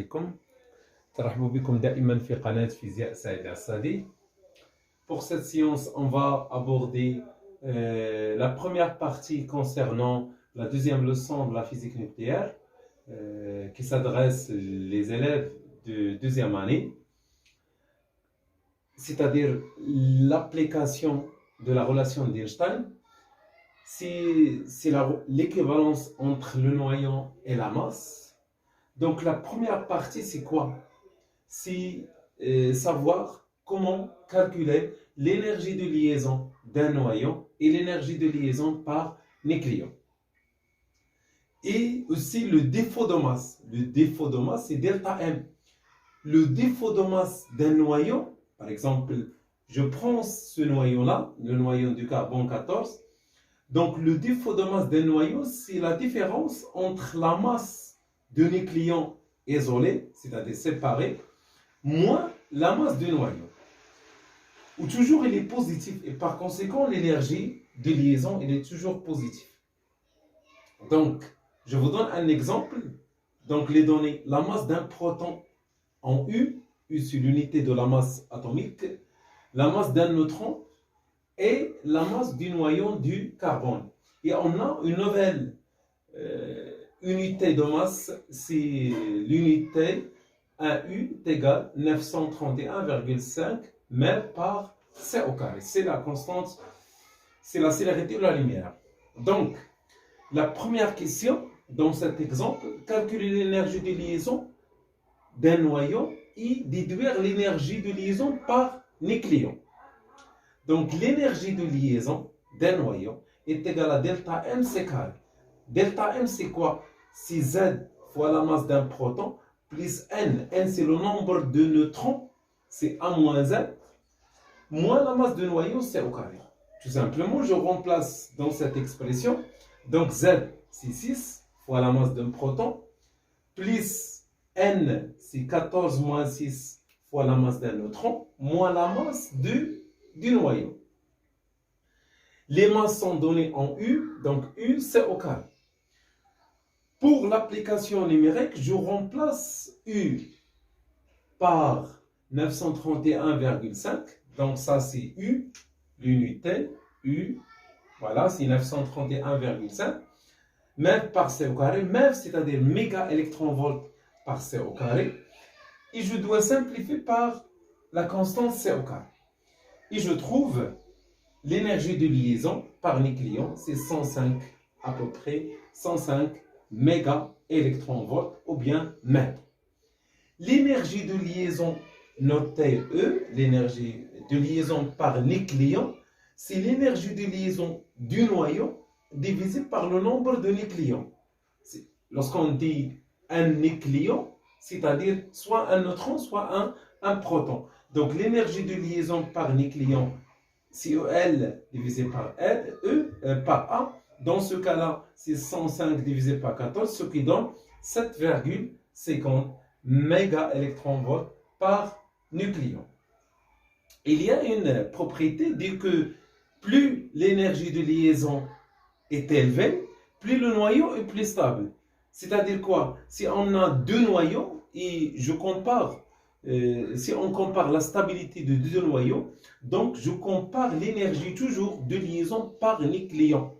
عليكم. ترحبوا بكم دائما في قناة فيزياء سعيد العسادي. Pour cette séance, on va aborder la première partie concernant la deuxième leçon de la physique nucléaire qui s'adresse aux élèves de deuxième année, c'est-à-dire l'application de la relation d'Einstein. C'est l'équivalence entre le noyau et la masse. Donc la première partie, c'est quoi? C'est savoir comment calculer l'énergie de liaison d'un noyau et l'énergie de liaison par nucléon. Et aussi le défaut de masse. Le défaut de masse, c'est delta M. Le défaut de masse d'un noyau, par exemple, je prends ce noyau-là, le noyau du carbone 14. Donc le défaut de masse d'un noyau, c'est la différence entre la masse de nucléon isolé, c'est-à-dire séparé, moins la masse du noyau. Où toujours il est positif et par conséquent l'énergie de liaison elle est toujours positive. Donc je vous donne un exemple. Donc les données, la masse d'un proton en U c'est l'unité de la masse atomique, la masse d'un neutron et la masse du noyau du carbone. Et on a une nouvelle unité de masse, c'est l'unité 1U est égale 931,5 mètres par C au carré. C'est la constante, c'est la célérité de la lumière. Donc, la première question dans cet exemple, calculer l'énergie de liaison d'un noyau et déduire l'énergie de liaison par nucléon. Donc, l'énergie de liaison d'un noyau est égale à delta M C carré. Delta M, c'est quoi? C'est Z fois la masse d'un proton plus N. N, c'est le nombre de neutrons, c'est A moins Z, moins la masse de noyau, c'est au carré. Tout simplement, je remplace dans cette expression. Donc, Z, c'est 6 fois la masse d'un proton, plus N, c'est 14 moins 6 fois la masse d'un neutron, moins la masse du noyau. Les masses sont données en U, donc U, c'est au carré. Pour l'application numérique, je remplace U par 931,5. Donc ça, c'est U, l'unité, U, voilà, c'est 931,5. MEV par C au carré, MEV, c'est-à-dire méga électronvolts par C au carré. Et je dois simplifier par la constante C au carré. Et je trouve l'énergie de liaison par nucléon, c'est 105, à peu près 105 méga électronvolts ou bien mètres. L'énergie de liaison notée E, l'énergie de liaison par nucléon, c'est l'énergie de liaison du noyau divisé par le nombre de nucléons. Lorsqu'on dit un nucléon, c'est-à-dire soit un neutron, soit un proton. Donc l'énergie de liaison par nucléon, c'est L divisé par par A. Dans ce cas-là, c'est 105 divisé par 14, ce qui donne 7,50 mégaélectronvolts par nucléon. Il y a une propriété dit que plus l'énergie de liaison est élevée, plus le noyau est plus stable. C'est-à-dire quoi? Si on a deux noyaux et si on compare la stabilité de deux noyaux, donc je compare l'énergie toujours de liaison par nucléon.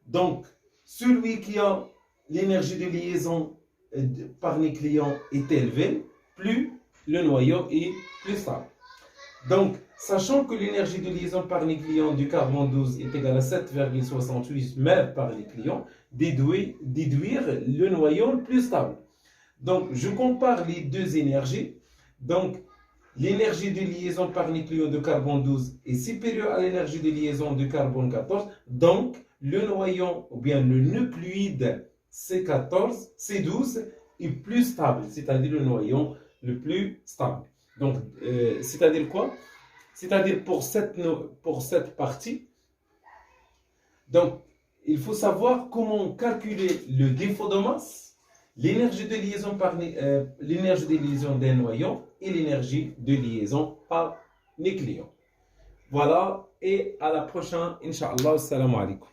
Donc, celui qui a l'énergie de liaison par nucléon est élevé, plus le noyau est plus stable. Donc, sachant que l'énergie de liaison par nucléon du carbone 12 est égale à 7,68 mètres par nucléon, déduire le noyau plus stable. Donc, je compare les deux énergies. Donc, l'énergie de liaison par nucléon de carbone 12 est supérieure à l'énergie de liaison de carbone 14. Donc, le noyau ou bien le nucléide C12 est plus stable, c'est-à-dire le noyau le plus stable. Donc, c'est-à-dire quoi? C'est-à-dire pour cette partie, donc, il faut savoir comment calculer le défaut de masse, l'énergie de liaison d'un noyau et l'énergie de liaison par nucléon. Voilà, et à la prochaine, Inch'Allah, assalamu alaikum.